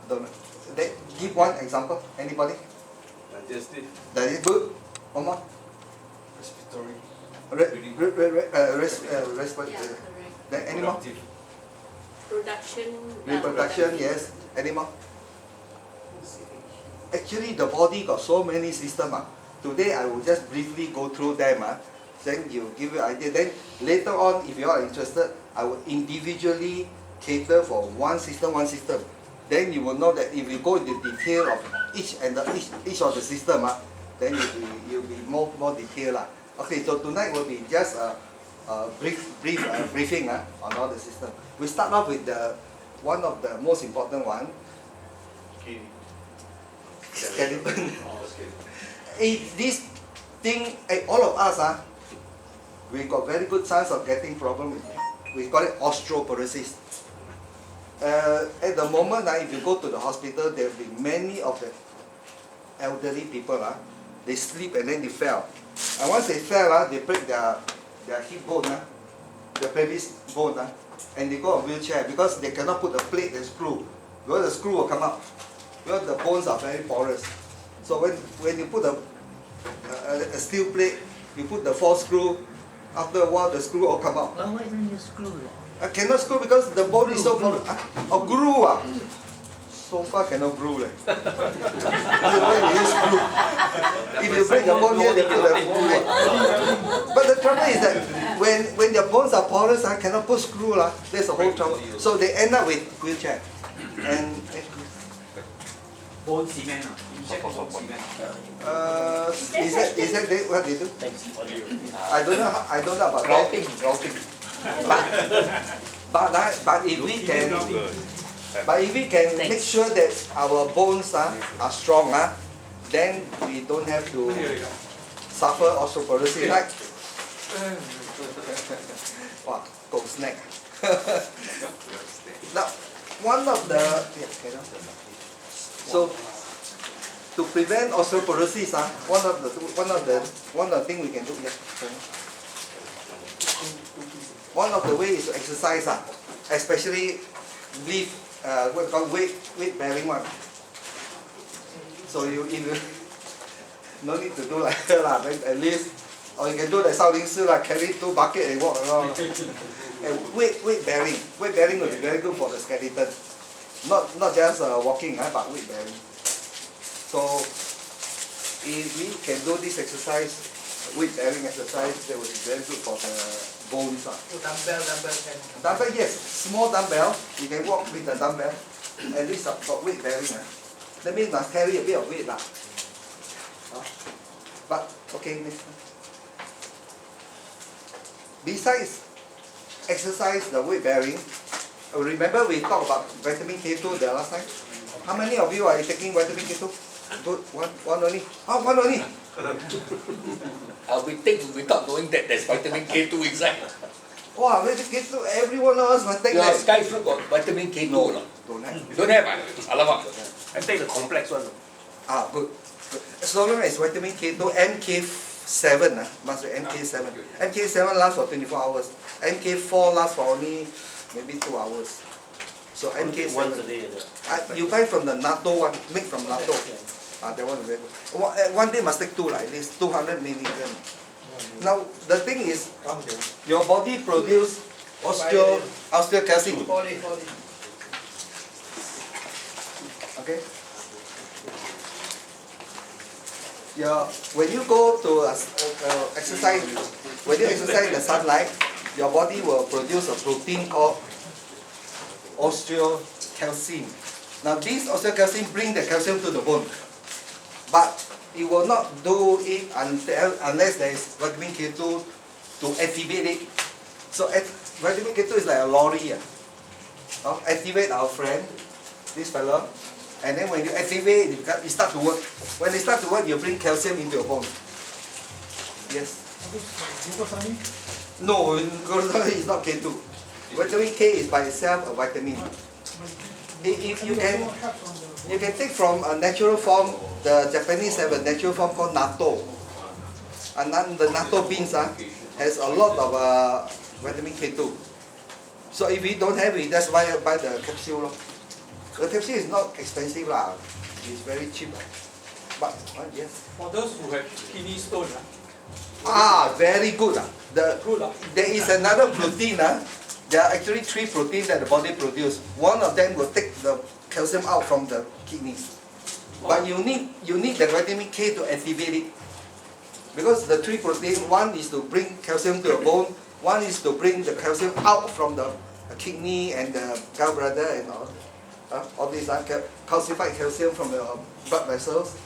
Don't know. Give one example. Anybody? Digestive. That is good. One more. Respiratory. Respiratory. Yeah, correct. Then any more? Production. Reproduction, yes. Any more? Actually, the body got so many systems. Today, I will just briefly go through them. Then you give you an idea. Then later on, if you are interested, I will individually cater for one system. Then you will know that if you go into detail of each of the system, then you'll be more detailed. Okay, so tonight will be just a briefing on all the system. We start off with one of the most important one. Skeleton. This thing, all of us, we got very good chance of getting problem with it. We call it osteoporosis. At the moment, if you go to the hospital, there will be many of the elderly people, they sleep and then they fell. And once they fell, they break their hip bone, the pelvis bone, and they go on wheelchair because they cannot put the plate and screw. Because the screw will come out. Because the bones are very porous. So when you put a steel plate, you put the 4 screw, after a while the screw all come out. Well, why don't you screw it? I cannot screw because the bone is so porous. Glue so far cannot glue. If you break the bone here, they put the plate. But the trouble is that when your bones are porous, cannot put screw. That's the whole trouble. So they end up with wheelchair. And Bone cement. Check for bone cement. is that what they do? I don't know about that. Grouting. But if we can make sure that our bones are strong, then we don't have to suffer osteoporosis, right? Wow, go snack. Now, one of the so to prevent osteoporosis, one of the things we can do. One of the ways is to exercise, especially lift what called weight bearing one. So if you no need to do like that, then at least, or you can do the Shaolin Si, carry 2 buckets and walk around. And weight bearing will be very good for the skeleton. Not just walking, but weight bearing. So if we can do this exercise, weight bearing exercise, that will be very good for the bones. Dumbbell, yes, small dumbbell. You can walk with the dumbbell. At least for weight bearing. That means must carry a bit of weight. But okay, next one. Besides exercise, the weight bearing, remember we talked about vitamin K2 the last time? How many of you are taking vitamin K2? Good, one only. Oh, one only. We think without knowing that there's vitamin K2 inside. Wow, vitamin K2, every one of us must take Your that. sky fruit got vitamin K2. No, No. don't have. You don't have? Alamak. I take the complex one. Good. As long as vitamin K2, MK7, must be MK7. MK7 lasts for 24 hours. MK4 lasts for only maybe 2 hours. So MK7. Once a day. You buy from the natto one, made from natto. That one is very good. One day must take 2, at least 200 milligrams. Now the thing is, your body produces osteocalcin. Okay. When you go to exercise, when you exercise in the sunlight, your body will produce a protein called osteocalcin. Now this osteocalcin brings the calcium to the bone, but it will not do it unless there is vitamin K2 to activate it. So vitamin K2 is like a lorry. Activate our friend, this fellow, and then when you activate it start to work. When it start to work, you bring calcium into your bone. Yes. No, glucosamine is not K2. Vitamin K is by itself a vitamin. If you can take from a natural form. The Japanese have a natural form called natto. And then the natto beans has a lot of vitamin K2. So if we don't have it, that's why I buy the capsule. The capsule is not expensive lah. It's very cheap. But yes. For those who have kidney stone, Very good. good. There is another protein. There are actually 3 proteins that the body produces. One of them will take the calcium out from the kidneys. But you need the vitamin K to activate it. Because the 3 proteins, one is to bring calcium to the bone, one is to bring the calcium out from the kidney and the gallbladder and all these calcified calcium from the blood vessels.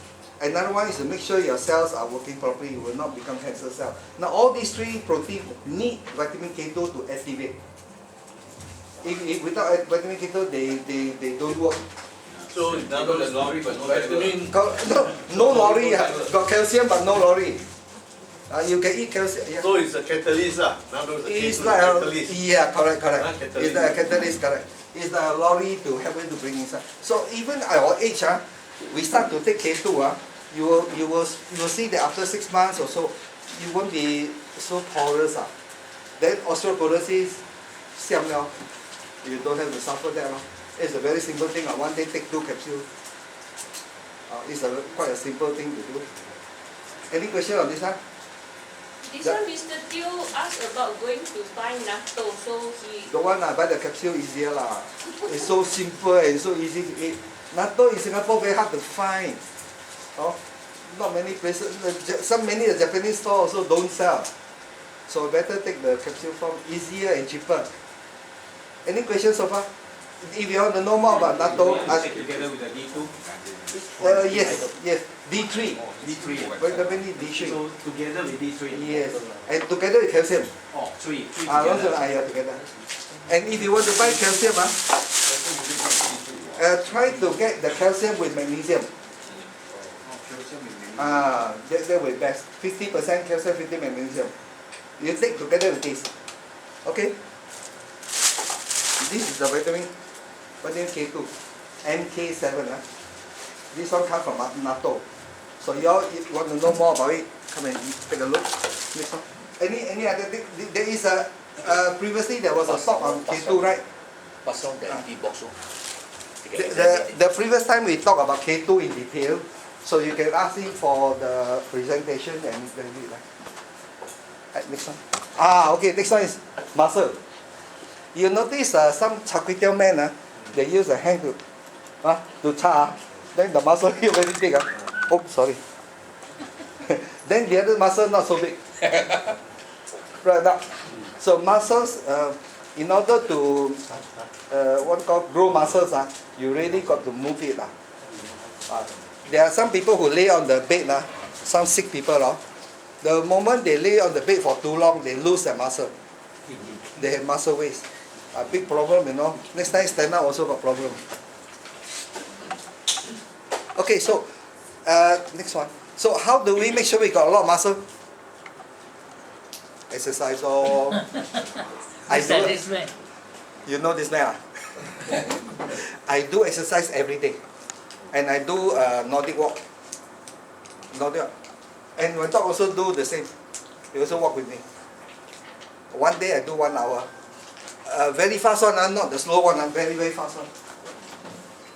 Another one is to make sure your cells are working properly, you will not become cancer cell. Now all these 3 proteins need vitamin K2 to activate. If without vitamin K2, they don't work. So in other words, vitamin. No lorry, got calcium but no lorry. You can eat calcium. Yeah. So it's a catalyst lah. Now those It's K2 like catalyst. correct. Catalyst. It's like a catalyst, correct. It's like a lorry to help you to bring inside. So even at our age, we start to take K2, you will see that after 6 months or so, you won't be so porous. Then osteoporosis, siam liao. You don't have to suffer that. It's a very simple thing. One day take 2 capsules. It's quite a simple thing to do. Any question on this one? This one, Mr. Teo asked about going to buy natto, so he... The one buy the capsule easier lah. It's so simple and so easy to eat. Natto in Singapore very hard to find. Not many places. Many Japanese stores also don't sell. So better take the capsule form, easier and cheaper. Any questions so far? If you want to know more about natto, ask. Together with the D2? Yes. D3. D3. Vitamin D3. So together with D3? Yes. And together with calcium. Oh, 3 Also together. together. And if you want to buy calcium, try to get the calcium with magnesium. That will be best. 50% calcium, 50 magnesium. You take together with this. Okay? This is the vitamin K2, NK7. This one comes from natto. So you all, if you want to know more about it, come and take a look. Next one. Any other thing? There is previously there was a talk on K2, right? Pass on the empty box. The previous time we talked about K2 in detail, so you can ask him for the presentation and then do it. Next one. Okay, next one is muscle. You notice some char kway teow men, they use a hand to char, then the muscle here very big. Oh, sorry. Then the other muscle not so big. Right now. So muscles, in order to what called grow muscles, you really got to move it. There are some people who lay on the bed, some sick people. The moment they lay on the bed for too long, they lose their muscle. They have muscle waste. A big problem, Next time stand up also got problem. Okay, so next one. So how do we make sure we got a lot of muscle? Exercise or I do. This way. You know this man? I do exercise every day, and I do Nordic walk. And my dog also do the same. He also walk with me. One day I do 1 hour. Very fast one, not the slow one. Very fast one.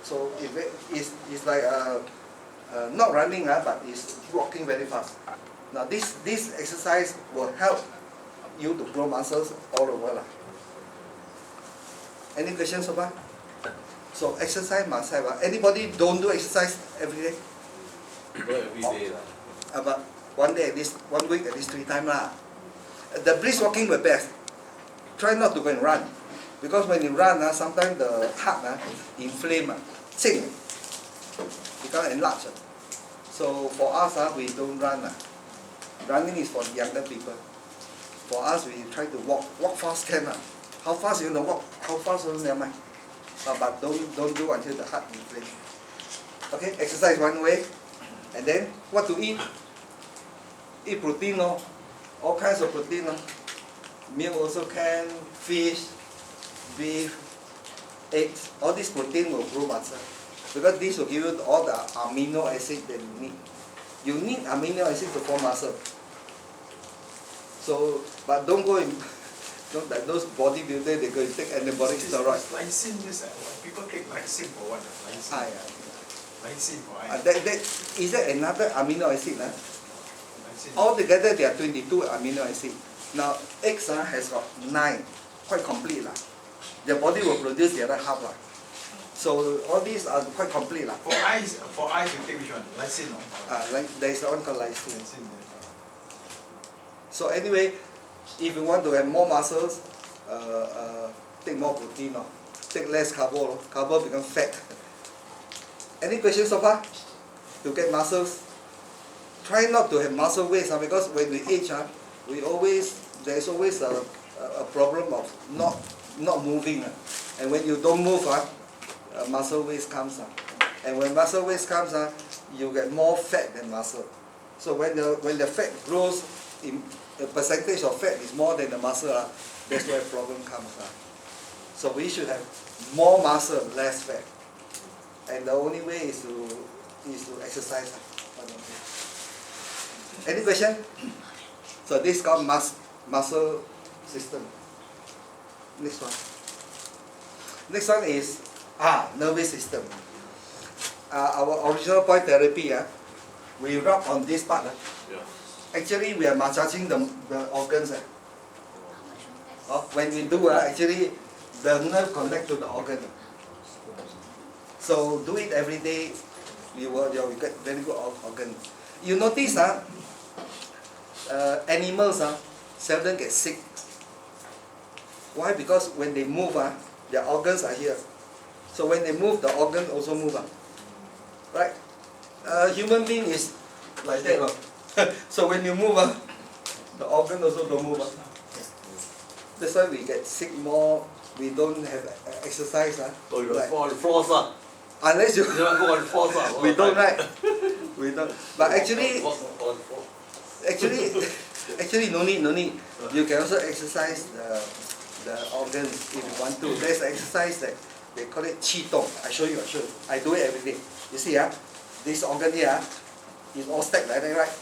So it's like not running, but it's walking very fast. Now this exercise will help you to grow muscles all over. Any questions so far? So exercise must have. Anybody don't do exercise every day? Go every day lah. About 1 day at least, 1 week at least 3 times lah. The brisk walking will best. Try not to go and run, because when you run, sometimes the heart inflame, become enlarged. So for us, we don't run. Running is for younger people. For us, we try to walk. Walk fast can. How fast you walk? How fast also never mind. But don't do until the heart inflame. Okay, exercise one way, and then what to eat? Eat protein, all kinds of protein. Milk also can, fish, beef, eggs. All this protein will grow muscle, because this will give you all the amino acid that you need. You need amino acid to form muscle. So, but don't go and Not like those bodybuilders, they go and take anabolic steroids. Lysine, this people take lysine for what? Ah, Lysine. yeah. Lysine for Is that another amino acid? lysine. Altogether, there are 22 amino acids. Now, eggs has got 9, quite complete. The body will produce the other half. So, all these are quite complete. For eyes, you take which one? Lysine or? Like, there is one called lysine. Lysine. So, anyway, if you want to have more muscles, take more protein. Take less carbo. Carbo becomes fat. Any questions so far? To get muscles? Try not to have muscle waste because when we age, there's always a problem of not moving. And when you don't move, muscle waste comes. And when muscle waste comes, you get more fat than muscle. So when the fat grows, the percentage of fat is more than the muscle, that's where problem comes. So we should have more muscle, less fat. And the only way is to exercise. Any question? So this is called muscle system. Next one. Next one is nervous system. Our original point therapy, we rub on this part. Yeah. Actually, we are massaging the organs. When we do, actually, the nerve connect to the organ. So do it every day, you will get very good organ. You notice, animals seldom get sick. Why? Because when they move, their organs are here. So when they move, the organ also move. Right? Human being is like that. So when you move, the organ also don't move. That's why we get sick more. We don't have exercise. Oh, you Like- fall on the floor, Unless you You don't go on the floor, we don't, right? We don't. But actually, Walk on the floor. actually no need. You can also exercise the organs if you want to. There's an exercise that they call it qi dong. I show you. I do it every day. You see, this organ here is all stacked like that, right?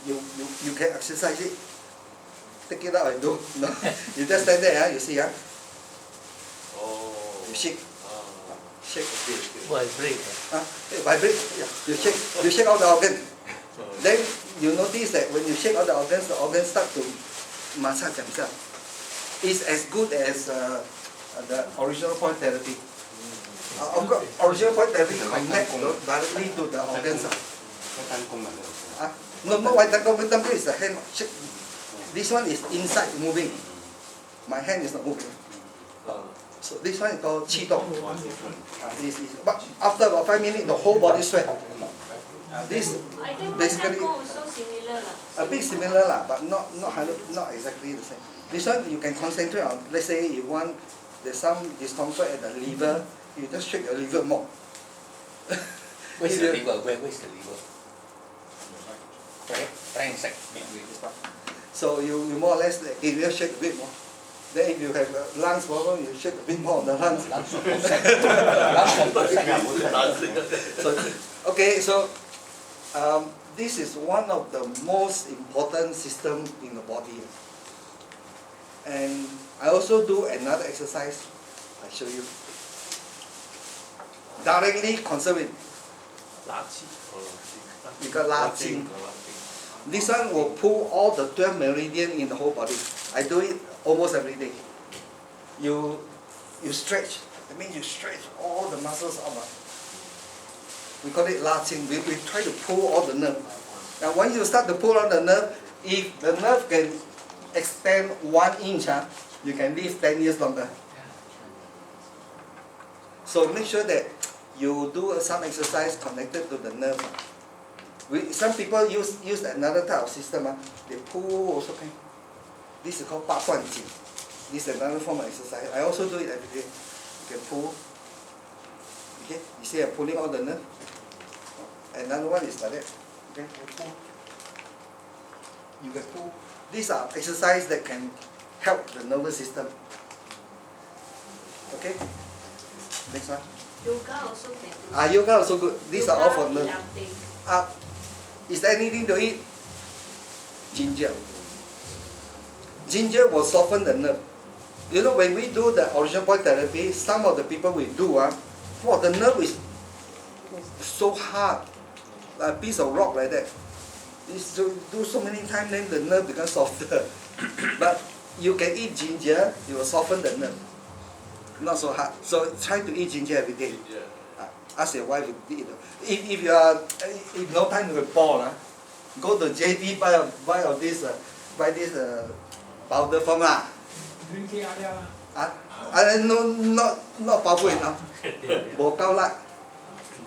You can exercise it. Take it out and do. No, you just stand there. You see, Oh. you shake. Okay, okay. Vibrate. Vibrate. Yeah. You shake all the organs. Then you notice that when you shake all the organs start to massage themselves. It's as good as the original point therapy. Of course, original point therapy connect directly to the organs. No, white tangkong is the hand shake. This one is inside moving. My hand is not moving. So this one is called qi dong. But after about 5 minutes, the whole body sweat. This I think basically also similar a bit similar but not exactly the same. This one you can concentrate on. Let's say you want there's some discomfort at the liver, you just shake your liver more. Where's the liver? Where's the liver? Right inside. So you more or less if you shake a bit more. Then if you have a lungs problem, you shake a bit more on the lungs. So this is one of the most important systems in the body. And I also do another exercise. I show you. Directly concerned with you got latching. This one will pull all the 12 meridians in the whole body. I do it almost every day. You stretch. That means you stretch all the muscles out. We call it latching. We try to pull all the nerve. Now when you start to pull on the nerve, if the nerve can extend 1 inch, you can live 10 years longer. So make sure that you do some exercise connected to the nerve. Some people use another type of system. They pull also can. This is called 八段锦. This is another form of exercise. I also do it every day. You can pull. Okay, you see I'm pulling all the nerve. Another one is like that. Okay, you pull. You can pull. These are exercises that can help the nervous system. Okay. Next one. Yoga also can do. Yoga also good. These are all for nerve. Pilates. Is there anything to eat? Ginger. Ginger will soften the nerve. You know, when we do the original point therapy, some of the people we do, wow, the nerve is so hard, like a piece of rock like that. It's to do so many times, then the nerve becomes softer. But you can eat ginger, it will soften the nerve. Not so hard. So try to eat ginger every day. Ask your wife to eat. If you are, if no time to ball, go to JD buy of this powder form lah. Drink tea alia. No, not powerful enough. Bo cao lại,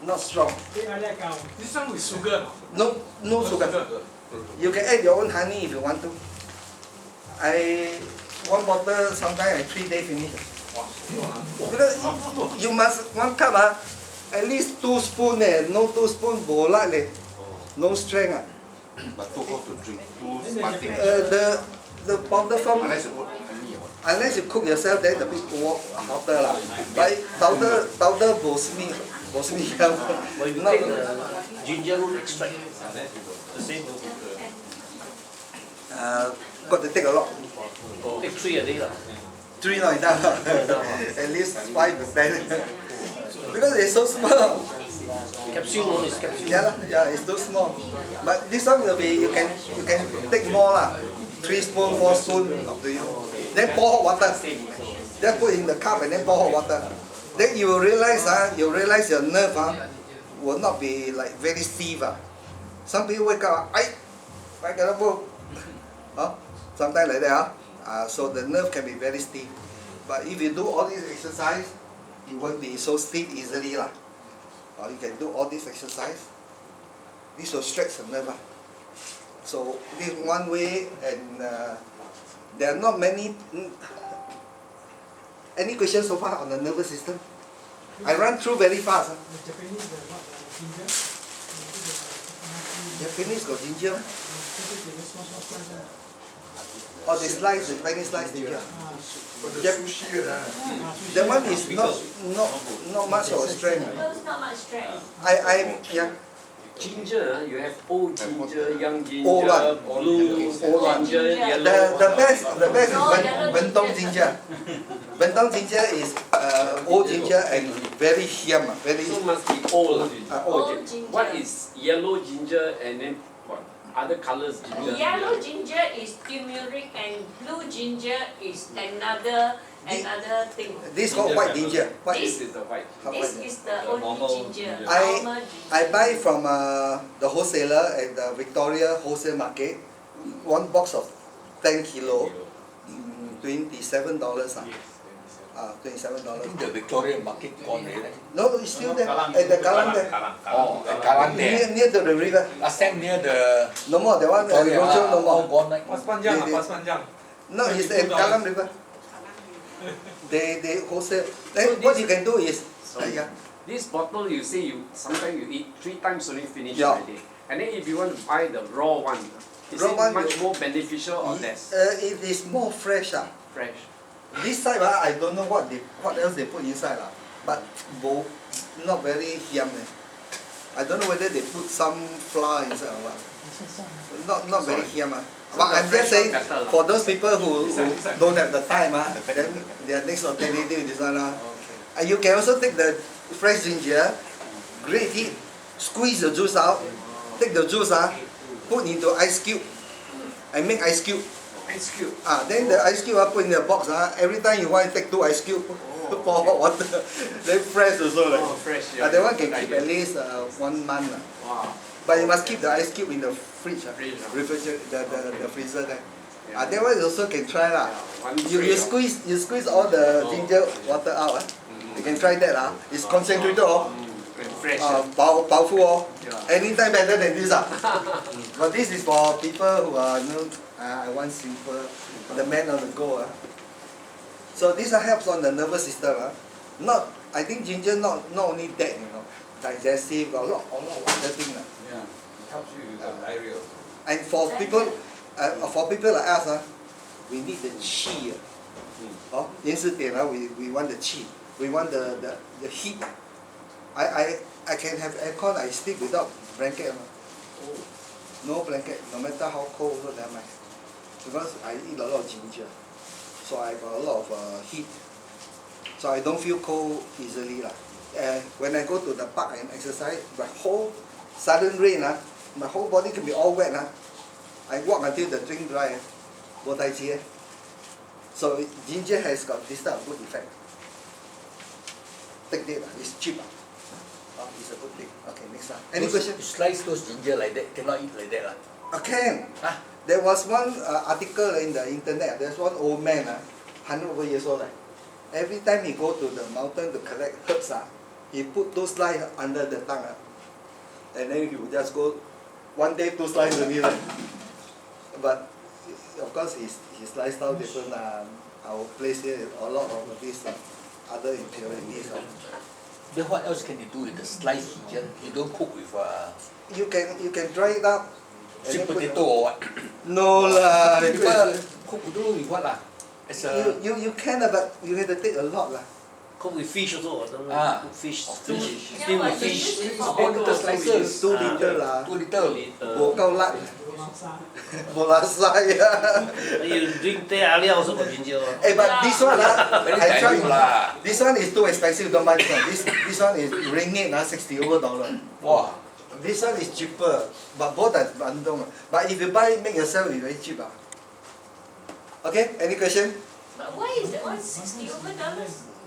not strong. Tea alia cao. This one with sugar. No sugar. You can add your own honey if you want to. One bottle sometimes I 3 days finish. Because you must 1 cup at least 2 spoon no 2 spoon bo lại no strength But too hot to drink. Too Then sparkling. The powder form, Unless you put honey or what. unless you cook yourself, then the bit hotter lah. But powder bo simi But if you not take the ginger root extract, the same. got to take a lot. Take 3 a day lah. 3 not enough. At least 5 to 10. Because it's so small. Capsule one is capsule. Yeah, it's too small. But this one will be you can take more lah. 3 spoon, 4 spoon, up to you. Then pour hot water. Then put in the cup and then pour hot water. Then you will realize your nerve will not be like very stiff. Some people wake up, I cannot move. Sometimes like that. So the nerve can be very stiff. But if you do all this exercise, it won't be so stiff easily lah. Or you can do all this exercise. This will stretch the nerve. So this is one way, and there are not many. Any questions so far on the nervous system? I run through very fast. The Japanese, the what, ginger. Japanese got ginger. Small slice. Or they slice, the Chinese slice ginger. For the Yep. sushi, That one is not much of a strength. There's not much strength. Yeah. Ginger, you have old ginger, young ginger, Old one. blue Old one. ginger, yellow. The best is No, yellow bentong ginger. Bentong ginger is old ginger and very hiam, very So must be old. old. Old ginger. What is yellow ginger and then what? Other colors ginger? Yellow ginger is turmeric and blue ginger is another thing. This called white ginger. White This is the white. This is the only normal ginger. ginger. Normal ginger. I buy from the wholesaler at the Victoria Wholesale Market. 1 box of 10 kilo, $27 $27. I think the Victorian market gone already. No, it's still there. At the Kallang there. Oh, at Kallang there. Near to the river. Last time near the No more. That one Victoria, Rochor no all more. gone like. Pas panjang, They- pas panjang. No, it's at Kallang River. They wholesale. Then what you can do is, yeah. This bottle you say you sometimes you eat 3 times only finish Yeah. already. And then if you want to buy the raw one, is Raw it one much you- more beneficial or less It is more fresh. fresh? This side I don't know what else they put inside but not very yum. I don't know whether they put some flour inside or what. Not very yum. But I'm just saying for those people who don't have the time then their next alternative is this one you can also take the fresh ginger, grate it, squeeze the juice out, take the juice put into ice cube and make ice cube. Ice cube. Then the ice cube put in the box. Every time you want to take 2 ice cube, pour hot water. Then fresh also. Oh, fresh. Yeah. That one can keep at least 1 month. Wow. But you must keep the ice cube in the fridge. Fridge, The freezer there. Yeah. That one you also can try lah. One You tray, squeeze all the ginger water out. You can try that It's concentrated and fresh. powerful Yeah. Anytime better than this But this is for people who are I want simple, the man on the go So this helps on the nervous system I think ginger not only that digestive, got a lot of other things Yeah, it helps you with the diarrhea. And for people like us we need the qi we want the qi, we want the heat. I can have aircon, I sleep without blanket. No blanket, no matter how cold also never mind. Because I eat a lot of ginger. so I got a lot of heat. So I don't feel cold easily lah. And when I go to the park and exercise, my whole sudden rain my whole body can be all wet I walk until the drink dry. So ginger has got this type of good effect. Take it it's cheap it's a good thing. Okay, next one. Any question? You slice those ginger like that, cannot eat like that lah. Can. Huh? There was one article in the internet. There's one old man 100 over years old. Every time he go to the mountain to collect herbs he put 2 slices under the tongue and then he would just go 1 day 2 slices only but of course his lifestyle different our place here a lot of these other impurities Then what else can you do with the sliced ginger? You don't cook with you can dry it up and sweet then put potato or what? no lah People cook do with what lah? As a you can but you have to take a lot lah. Cook with fish also, or something. Ah. Cook fish. Yeah, Steam but with you fish. use it for All little auto. slices. 2 liter lah 2 little. bo gao lat Masa. bolasa You drink teh alia also got ginger. but this one Very I tried dilute lah. this one is too expensive, don't buy this one. This one is ringgit $60 over. Wow. This one is cheaper, but both are bandung. But if you buy make yourself, it's very cheap Okay, any question? But why is that one $60 over?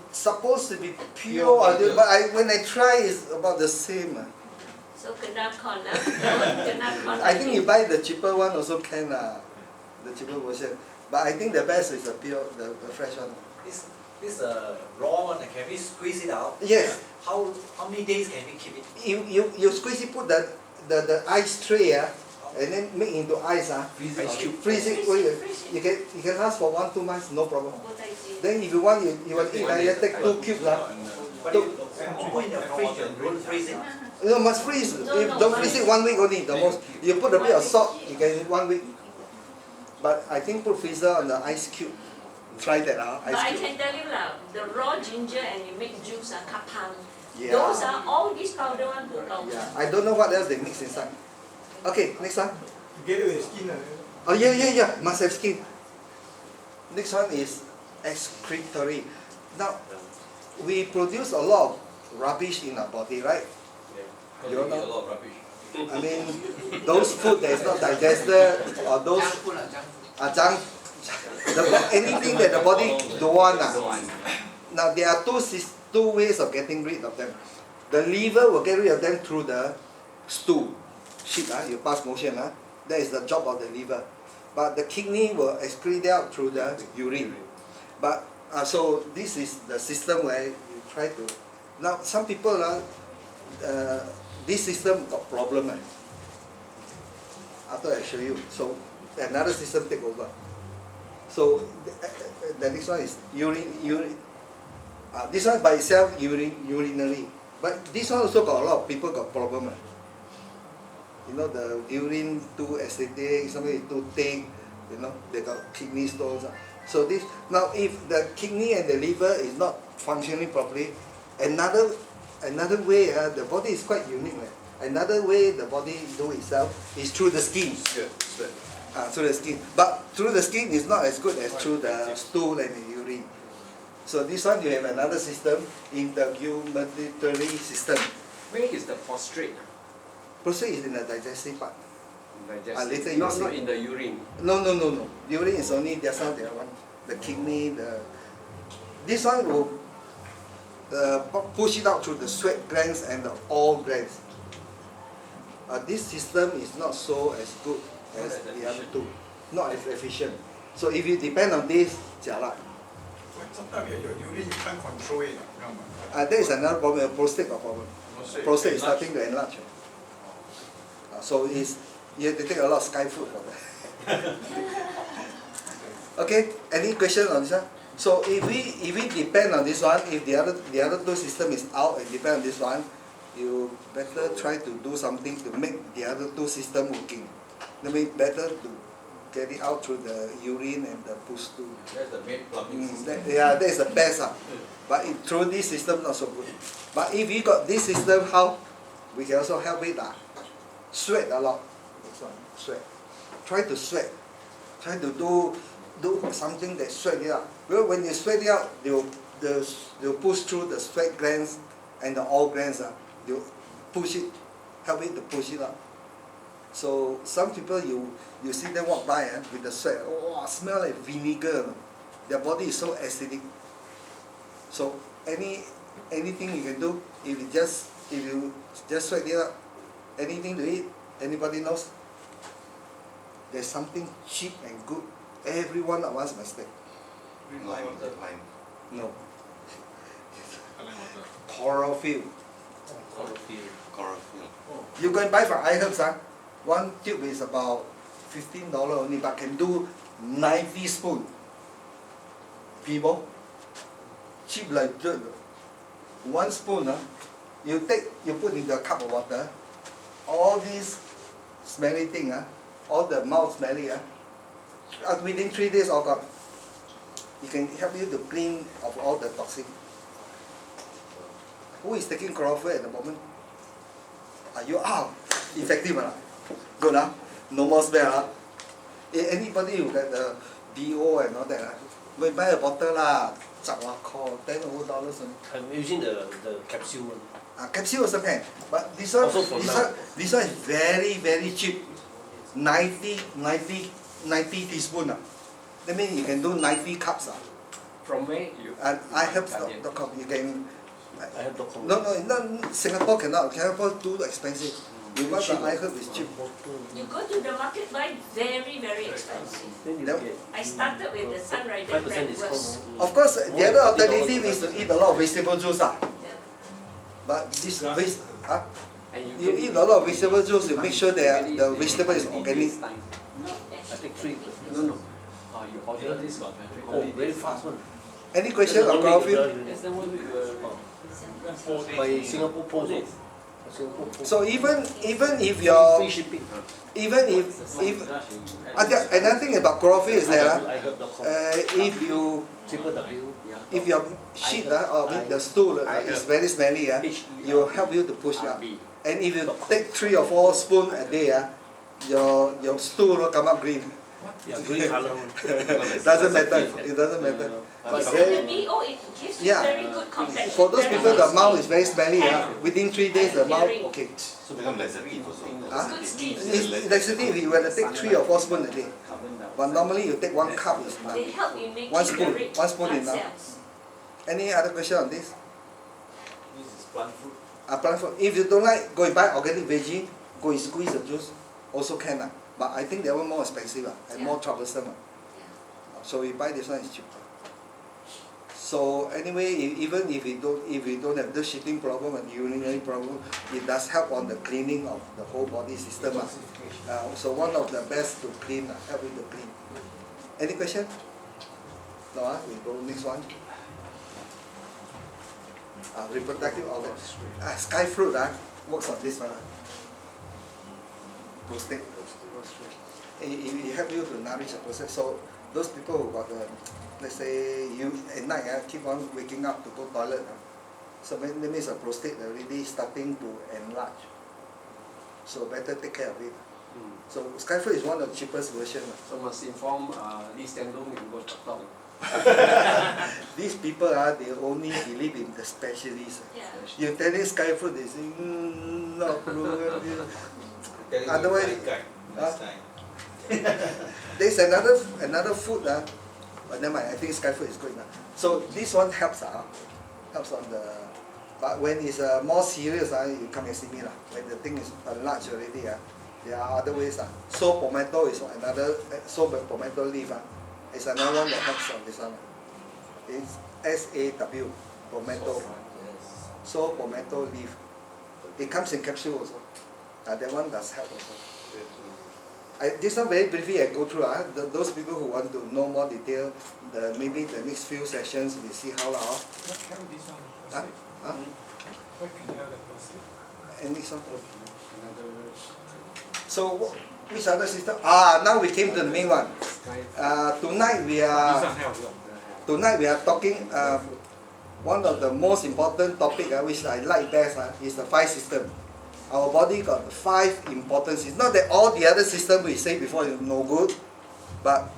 Supposed to be pure, but when I try, it's about the same. So kena con kena con. I think you buy the cheaper one also can the cheaper version. But I think the best is the pure, the fresh one. This raw one, can we squeeze it out? Yes. How many days can we keep it? You squeeze it, put the ice tray and then make into ice Ice cube. freeze it. You can last for 1-2 months, no problem. Then if you want you want to eat you take 2 cubes But you put in the fridge and don't freeze it. You must freeze. No, If no, don't but- freeze it 1 week only the most. You put a bit of salt, you can eat 1 week. But I think put freezer on the ice cube. Try that But I ice cube. can tell you the raw ginger and you make juice kapang. Yeah. Those are all these powder one will go. Yeah. I don't know what else they mix inside. Okay, next one. Together with skin Oh yeah, must have skin. Next one is excretory. Now, we produce a lot of rubbish in our body, right? Because You we eat know? a lot of rubbish. I mean, those food that is not digested or those junk, anything that the body don't want. Now there are two ways of getting rid of them. The liver will get rid of them through the stool. Shit, you pass motion. That is the job of the liver. But the kidney will excrete out through the urine. But so this is the system where you try to. Now some people this system got problem. After I show you, so another system take over. So the next one is urine. This one by itself urinary, but this one also got a lot of people got problem. You know the urine too acidic, somebody too thick. You know they got kidney stones. So this now if the kidney and the liver is not functioning properly, another way the body is quite unique. Another way the body do itself is through the skin. Through the skin, but through the skin is not as good as through the stool and the urine. So this one you have another system, integumentary system. Where is the prostrate? Prostate is in the digestive part. Digestive. Later you not see. in the urine. No. Urine is only just now the one, the kidney, this one will push it out through the sweat glands and the oil glands. This system is not so as good as the other two, not as efficient. So if you depend on this, jialat. Sometimes your urine you can't control it. That is another problem. Prostate got problem. Prostate is starting to enlarge. So you have to take a lot of sky food for that. Okay, any question on this one? So if we depend on this one, if the other two system is out and depend on this one, you better try to do something to make the other two system working. That means better to get it out through the urine and the poo stool. That's the main plumbing system. That is the best. But through this system, not so good. But if you got this system, how? We can also help it. Sweat a lot. This one, sweat. Try to sweat. Try to do do something that sweat it out. Well, when you sweat it out, they'll push through the sweat glands and the oil glands. They'll push it, help it to push it out. So some people you see them walk by with the sweat, oh, smell like vinegar. Their body is so acidic. So anything you can do, if you just sweat it out, anything to eat, anybody knows? There's something cheap and good. Every one of us must take. Lime. No. Chlorophyll. Chlorophyll. You go and buy from iHerbs, one tube is about $15 only, but can do 90 spoon. People, cheap like dirt. One spoon, you put in the cup of water, all these smelly thing, all the mouth smelly, within 3 days all gone. It can help you to clean of all the toxic. Who is taking chlorophyll at the moment? Are you out? Effective or not? Good, no more smell. Anybody who got the DO and all that, go and buy a bottle lah. $10 only. I'm using the capsule one. Capsule also can, but this one is very very cheap. 90 teaspoon. That means you can do 90 cups. From where you? And iHerbs.com you can. I have .com. No, Singapore cannot. Singapore too expensive. You want the iHerb is cheap. You go to the market, buy very, very expensive. Then you That- get I started with the sunrider 5% bread discount. was. Of course, the other alternative is to eat a lot of vegetable juice. But this And you eat a lot of vegetable juice, you make sure that the vegetable is organic. I take 3. No. You order this one. Oh, very fast one. Any question on chlorophyll? Yes, then 1 week By Singapore Post. Singapore Post. So even if your Free shipping. even if another thing about chlorophyll is that iHerb.com. if your shit or the stool is very smelly, it will help you to push it out. And if you take 3 or 4 spoons a day, your stool will come up green. Yeah, green color one. Doesn't matter. It doesn't matter. But So very, the BO, it gives you Yeah. very good complexion. for those very people, the good mouth skin. is very smelly. Within 3 days, the mouth okay. So become laxative also. Good skin. It's laxative. You have to take 3 or 4 spoons a day. But normally you take 1 cup is enough. They help in making One spoon. the red 1 spoon blood enough. cells. Any other question on this? This is plant food. Plant food. If you don't like, go and buy organic veggie. Go and squeeze the juice. Also can. But I think that one more expensive and more troublesome. So we buy this one is cheaper. So anyway, even if we don't have the shitting problem and urinary problem, it does help on the cleaning of the whole body system. So one of the best to clean, help you to clean. Any question? No, we go next one. Reproductive organ. Sky fruit works on this one. Prostate. It helps you to nourish the prostate. So those people who got let's say you at night keep on waking up to go toilet, so that means the prostate already starting to enlarge. So better take care of it. So sky fruit is one of the cheapest version. So must inform Lee Stand Dong and go talk. These people they only believe in the specialists. Yeah. You tell them sky fruit, they say no. Otherwise, there's another food but never mind, I think sky fruit is good. So this one helps on the, but when it's more serious you come and see me when the thing is enlarged already there are other ways So pomelo is another, so pomelo leaf it's another one that helps on this one. It's SAW, pomelo. So pomelo leaf. It comes in capsule also. That one does help also. This one very briefly I go through. Those people who want to know more detail, maybe the next few sessions we see how lah. What can this one? What can have the plastic? And next one. So which other system? Now we came to the main one. Tonight we are talking. One of the most important topic which I like best is the 5 system. Our body got 5 important systems. Not that all the other systems we say before is no good, but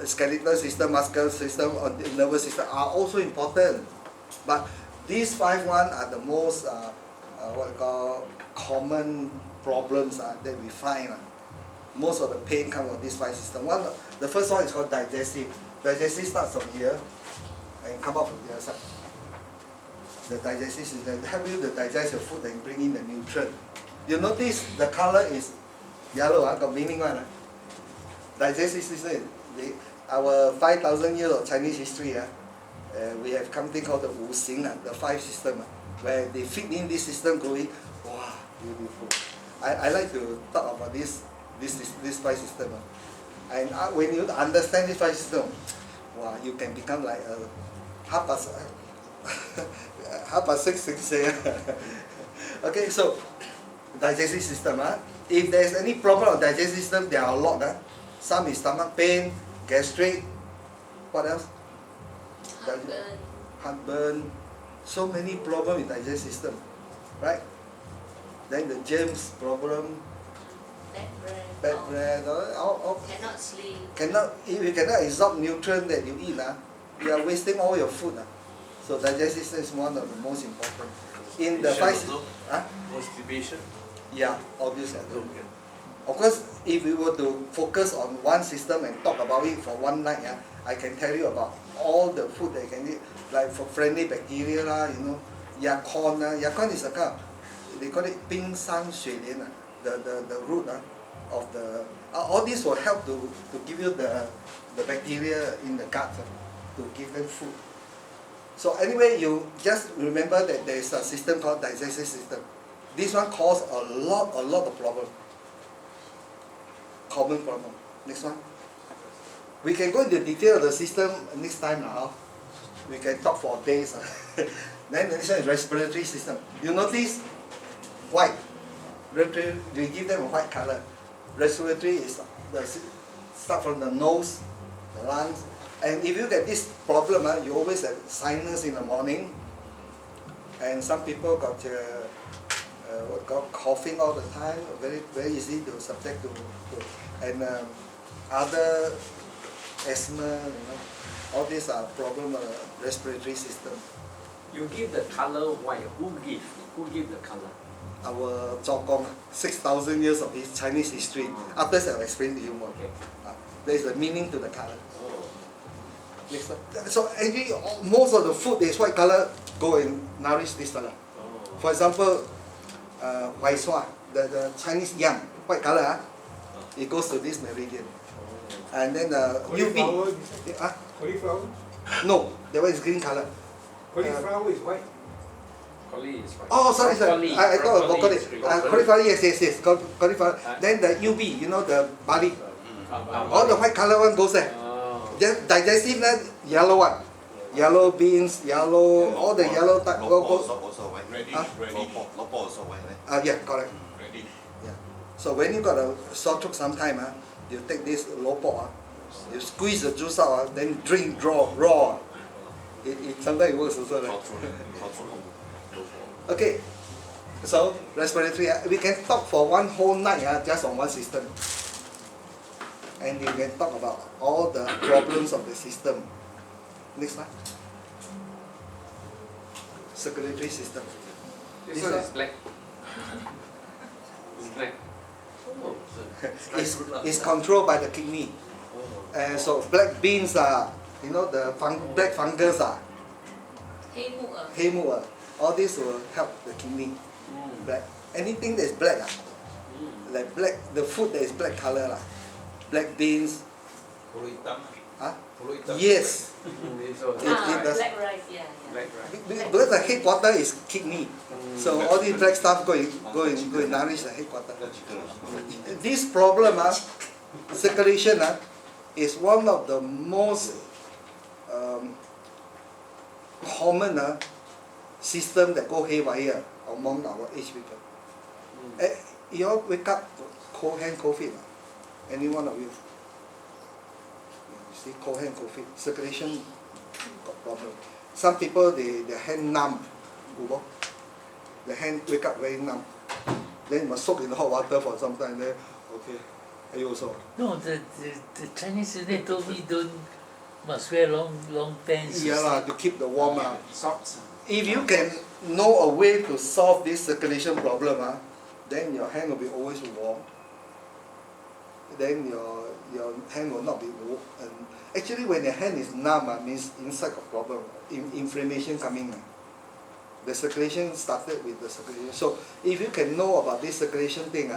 skeletal system, muscular system, or the nervous system are also important. But these 5 are the most what we call common problems that we find. Most of the pain comes from these 5 systems. The first one is called digestive. Digestive starts from here and come out from the other side. The digestive system help you to digest your food and bring in the nutrient. You notice the color is yellow, got meaning one. Digestive system, our 5,000 years of Chinese history, we have something called the Wu Xing, the 5 system, where they fit in this system going, wow, beautiful. I like to talk about this 5 system. And when you understand this 5 system, wow, you can become like a half past 6 a.m. Okay, so digestive system. If there's any problem of digestive system, there are a lot. Some is stomach pain, gastric, what else? Heartburn. Heartburn. So many problems in digestive system, right? Then the germs problem, Bad bad breath. breath, all Cannot sleep. if you cannot absorb nutrient that you eat, you are wasting all your food. So digestive system is one of the most important. In the 5 Constipation. yeah, obviously. Of course, if we were to focus on one system and talk about it for one night, I can tell you about all the food that you can eat, like for friendly bacteria, Yakon. Yakon is a kind of, they call it 冰山水莲, the root of the, all this will help to give you the bacteria in the gut, to give them food. So anyway, you just remember that there is a system called digestive system. This one causes a lot of problem. Common problem. Next one. We can go into detail of the system next time now. We can talk for days. Then the next one is respiratory system. You notice white. We give them a white color. Respiratory is start from the nose, the lungs. And if you get this problem, you always have sinus in the morning. And some people got coughing all the time, very easy to subject to and other asthma, all these are problem respiratory system. You give the color white. Who give the color? Our 做工 6,000 years of his Chinese history. After that, I'll explain to you more. Okay. There is a meaning to the color. Oh. Next one. So actually, most of the food that is white color go and nourish this color. Oh. For example, white swa, the Chinese yam, white color, it goes to this meridian. And then UV. Cauliflower? No, that one is green color. Cauliflower is white. Collie is white. Oh, sorry. Broccoli. I thought about Broccoli it. is green. Cauliflower, yes. Cauliflower. Then the UV, the barley. All the white color one goes there. Oh. Then digestive, yellow one. Yellow beans, yellow, all the yellow type go. Also white. Huh? Lopo also white, right? Yeah, correct. Ready. Yeah. So when you got a sore throat sometime, you take this lopo, you squeeze the juice out, then drink raw. It sometimes it works also. Right? Okay. So respiratory, we can talk for one whole night just on one system. And you can talk about all the problems of the system. Next slide. Circulatory system. This one is black. It's black. Oh. It's controlled by the kidney. So black beans are, the black fungus are, 黑木耳。黑木耳. All this will help the kidney. Black. Anything that is black, like black, the food that is black color, black beans. Huh? Yes. So It does. Black rice, yeah. black rice. Because the headquarter is kidney. So all these black stuff go and nourish the headquarter. This problem, circulation, is one of the most common system that go haywire among our age people. You all wake up cold hand, cold feet. Any one of you? You see, cold hand, cold feet. Circulation got problem. Some people, their hand numb. The hand wake up very numb. Then you must soak in hot water for some time. Then, okay. You also. No, the Chinese they told me must wear long pants. Yeah lah, to keep the warm lah. Socks. If you can know a way to solve this circulation problem, then your hand will be always warm. Then your hand will not be warm. And actually, when your hand is numb, means inside got problem, inflammation coming. The circulation started with the circulation. So if you can know about this circulation thing,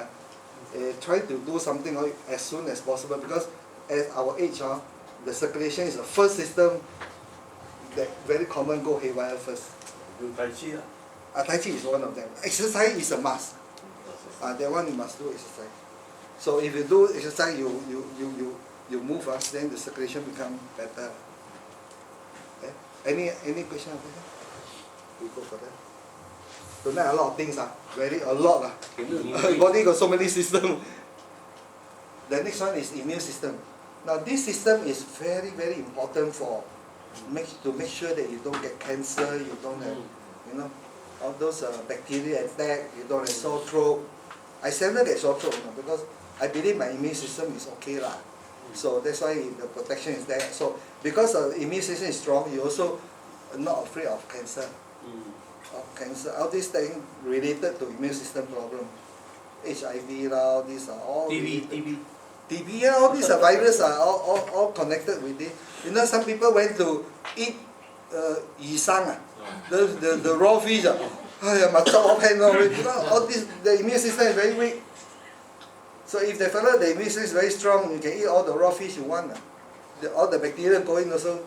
try to do something as soon as possible, because at our age, the circulation is the first system that very common go haywire first. Do Tai Chi lah. Tai Chi is one of them. Exercise is a must. That one you must do exercise. So if you do exercise, you move, then the circulation become better. Okay? Any question? We go for that. Tonight a lot of things, a lot. Body got so many systems. The next one is immune system. Now this system is very, very important to make sure that you don't get cancer, you don't have, all those bacteria attack, you don't have sore throat. I seldom get sore throat because I believe my immune system is okay lah. So that's why the protection is there. So because the immune system is strong, you also not afraid of cancer. All these things related to immune system problem. HIV all these are all TB, all these are virus are all connected with it. Some people went to eat yisang, the raw fish. Must chop off hand all this, the immune system is very weak. So if the immune system is very strong, you can eat all the raw fish you want. All the bacteria going also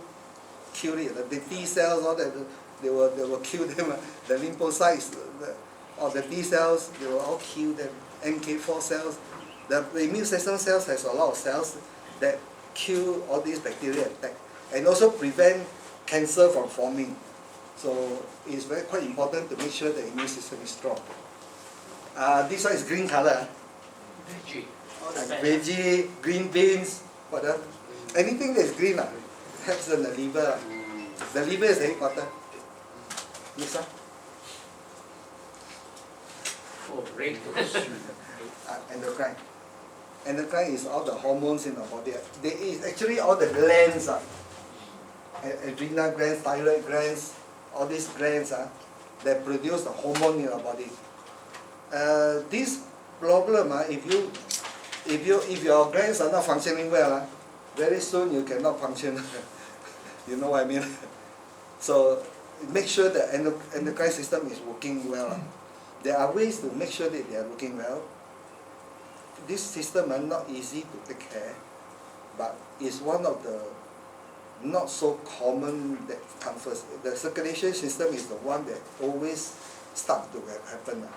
kill it. The T cells, all that, they will kill them. The lymphocytes, or the T cells, they will all kill them. NK4 cells. The immune system cells has a lot of cells that kill all these bacteria attack and also prevent cancer from forming. So it's quite important to make sure the immune system is strong. This one is green color. Veggie, green beans, anything that is green helps in the liver. The liver is very important. Next one. Oh, red. Endocrine. Endocrine is all the hormones in the body. There is actually all the glands, adrenal glands, thyroid glands, all these glands that produce the hormone in your body. This problem, if your glands are not functioning well, very soon you cannot function. You know what I mean? So make sure the endocrine system is working well. There are ways to make sure that they are working well. This system is not easy to take care, but it's one of the not so common that comes first. The circulation system is the one that always starts to happen.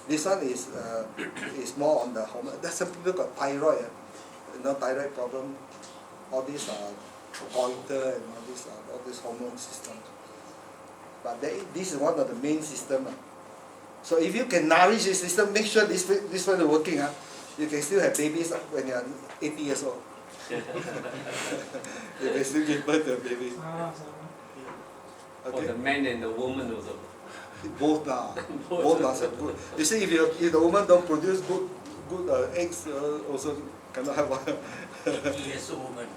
This one is more on the hormone. Some people got thyroid, thyroid problem. All these are goiter and all this hormone system. But this is one of the main systems. So if you can nourish the system, make sure this one is working. You can still have babies when you are 80 years old. You can still give birth to a baby. For the man and the woman also. Both both must have good. You see, if the woman don't produce good eggs, also cannot have one. 80 years old woman.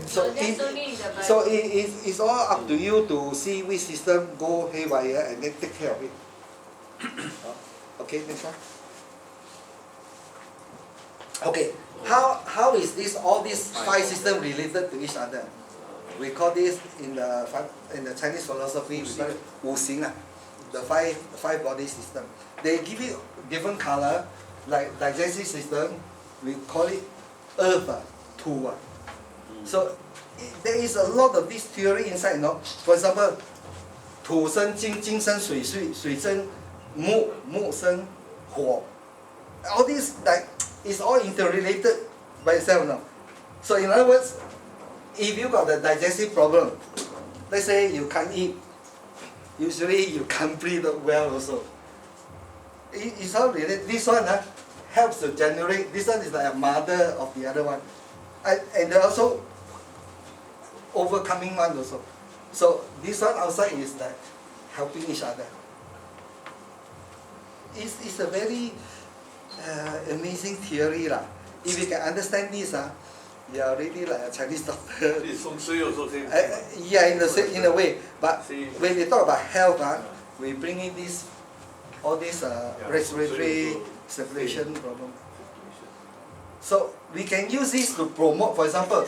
So it's all up to you to see which system go haywire and then take care of it. Okay, next one. Okay, how is all these five systems related to each other? We call this in the Chinese philosophy, we call it 五行, the five body system. They give it different color, like digestive system, we call it earth, 土. So there is a lot of this theory inside, For example, 土生金，金生水，水生木，木生火. All this is all interrelated by itself now. So in other words, if you got the digestive problem, let's say you can't eat, usually you can't breathe well also. It's all related. This one helps to generate. This one is like a mother of the other one, and they're also overcoming one also. So this one outside is like helping each other. It's a very amazing theory lah. If you can understand this, you are really like a Chinese doctor. It's feng shui also same. Yeah, in a way. But Same. when we talk about health, we bring in this, all this respiratory circulation problem. So we can use this to promote. For example,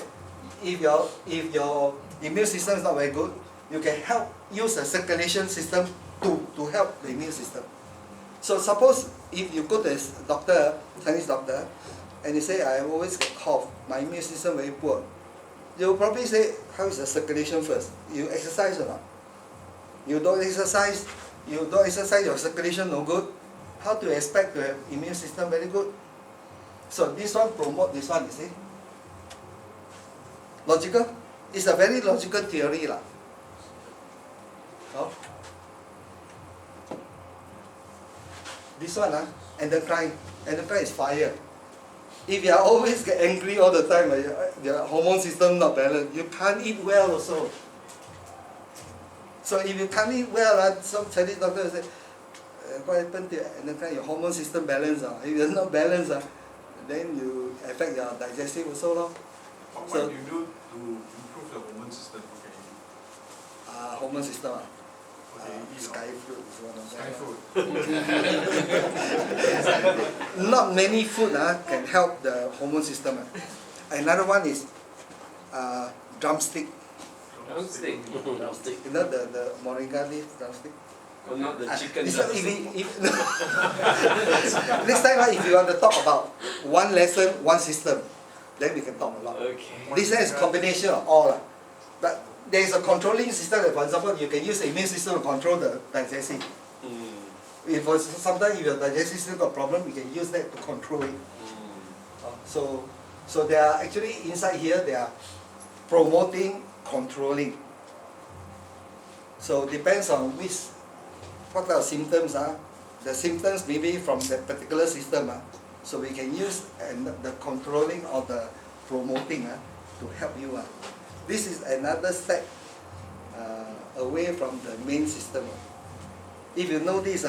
if your immune system is not very good, you can help use a circulation system to help the immune system. So suppose if you go to a doctor, Chinese doctor, and you say, I always get cough, my immune system very poor, they will probably say, how is the circulation first? You exercise or not? You don't exercise, your circulation no good. How do you expect to have immune system very good? So this one promote this one, you see. Logical? It's a very logical theory lah. Oh. This one, endocrine is fire. If you are always get angry all the time, your hormone system not balanced, you can't eat well also. So if you can't eat well, some Chinese doctor will say, what happened to your endocrine, your hormone system balance? If you're not balanced, then you affect your digestive also. What So, do you do to improve the hormone system? Okay. hormone system, Okay, eat sky fruit is one of them. Sky food. Not many food can help the hormone system. Another one is drumstick. Drumstick. Drumstick. You know the moringa leaf drumstick? Oh, not the chicken This one, drumstick. next time if you want to talk about one lesson, one system, then we can talk a lot. Okay. This one is a combination of all. But there is a controlling system that, for example, you can use the immune system to control the digestive. If sometimes if your digestive system got problem, you can use that to control it. So they are actually inside here, they are promoting, controlling. So depends on what type of symptoms are. The symptoms maybe from that particular system. So we can use the controlling or the promoting to help you. This is another step away from the main system. If you know this,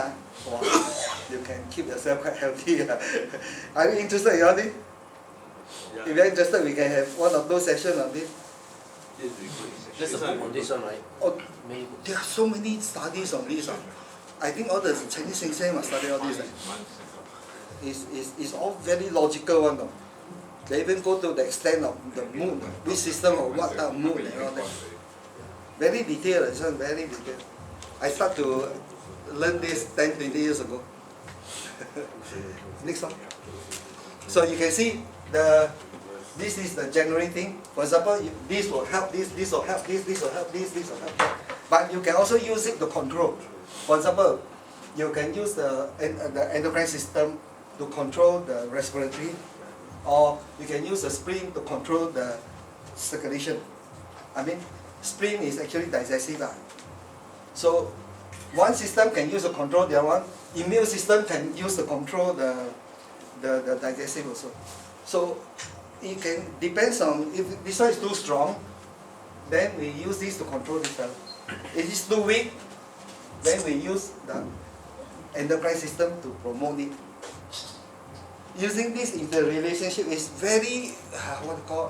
you can keep yourself quite healthy. Are you interested in all this? Yeah. If you're interested, we can have one of those sessions on this. Yes, we could. There's a book on this one, right? Oh, Many books. there are so many studies on this. I think all the Chinese TCM must study all this. It's all very logical one. They even go to the extent of the mood, which system or what type of mood and all that. Very detailed, this one very detailed. I start to learn this 10, 20 years ago. Next one. So you can see this is the generating. For example, this will help this will help this will help this will help that. But you can also use it to control. For example, you can use the endocrine system to control the respiratory, or you can use the spleen to control the circulation. I mean, spleen is actually digestive. So one system can use to control the other one. Immune system can use to control the digestive also. So it can depends on if this one is too strong, then we use this to control this fellow. If it's too weak, then we use the endocrine system to promote it. Using this interrelationship is very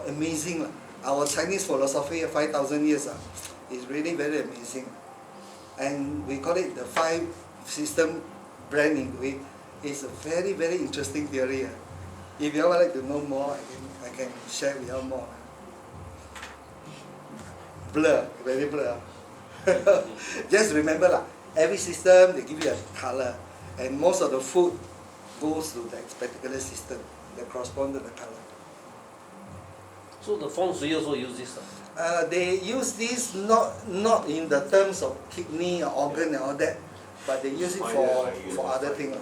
amazing. Our Chinese philosophy of 5,000 years is really very amazing. And we call it the 5 system brand into it. It's a very, very interesting theory. If you all would like to know more, I can share with you more. Blur, very blur. Just remember, every system they give you a color, and most of the food goes to that particular system that corresponds to the color. So the feng shui also use this. They use this not in the terms of kidney or organ and all that, but they use it for other things.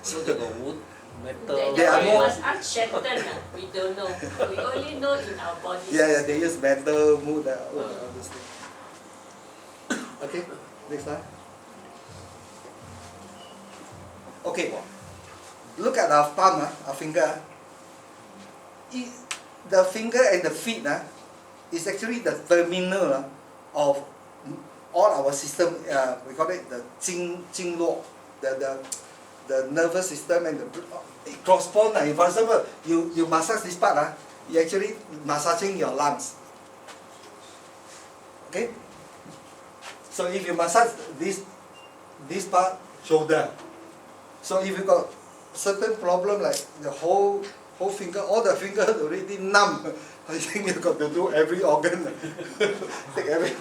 So they got wood, metal. They are We more- must ask Shenton. We don't know. We only know in our body. Yeah, they use metal, wood, all those things. Okay, next one. Okay, look at our palm, our finger. The finger and the feet is actually the terminal of all our system. We call it the 经络, the nervous system and it corresponds. For example, you massage this part, you actually massaging your lungs. Okay? So if you massage this part, shoulder. So if you got certain problem like the whole finger, all the fingers already numb, I think you got to do every organ. Take every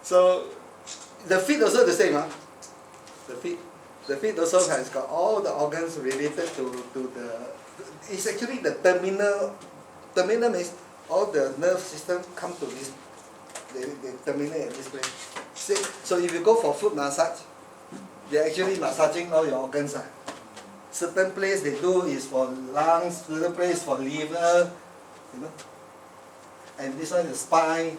So the feet also the same, The feet also has got all the organs related to the. It's actually the terminal. Terminal means all the nerve system come to this. They terminate at this place. See, so if you go for foot massage, they're actually massaging all your organs. Certain place they do is for lungs, certain place for liver, you know. And this one is spine.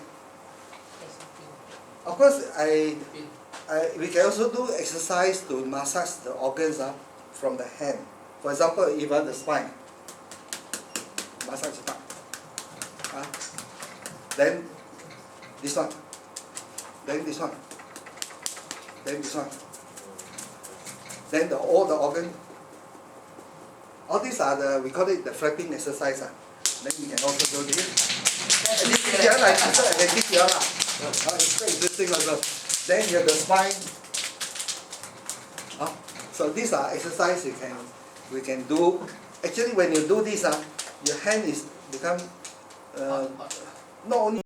Of course, we can also do exercise to massage the organs from the hand. For example, even the spine. Massage the spine. Then this one. Then this one. Then this one. Then all the organ. All these are we call it the flapping exercise. Then you can also do this. This is it's very interesting also. Then you have the spine. So these are exercises we can do. Actually, when you do this, your hand is become not only